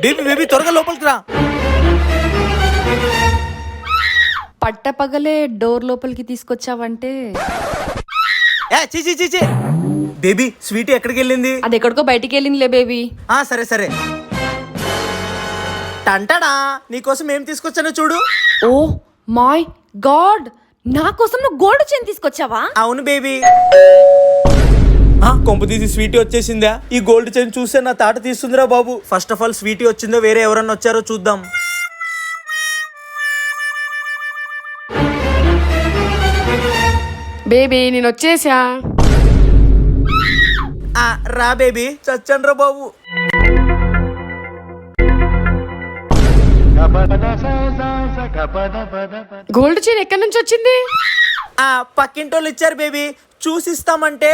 Baby baby త్వరగా లోపలికి రా. పట్టపగలే డోర్ లోపలికి తీసుకొచ్చావంటే చీ చీ చీ చీ. బేబీ స్వీట్ ఎక్కడికి వెళ్ళింది? అది ఎక్కడికో బయటికి వెళ్ళిందిలే బేబీ. సరే సరే. టంటడా నీకోసం ఏం తీసుకొచ్చానో చూడు. ఓ మై గాడ్, నా కోసం నువ్వు గోల్డ్ చైన్ తీసుకొచ్చావా? అవును బేబీ. కొంపు తీసి స్వీటీ వచ్చేసిందా? ఈ గోల్డ్ చైన్ చూస్తే నా తాట తీస్తుందిరా బాబు. ఫస్ట్ ఆఫ్ ఆల్ స్వీటీ వచ్చిందో వేరే ఎవరన్నా వచ్చారో చూద్దాం. బేబీ నేను వచ్చేసా. రా బేబీ. చచ్చండ్రా బాబు. గోల్డ్ చైన్ ఎక్కడి నుంచి వచ్చింది? పక్కింటోళ్ళు ఇచ్చారు బేబీ, చూసిస్తామంటే.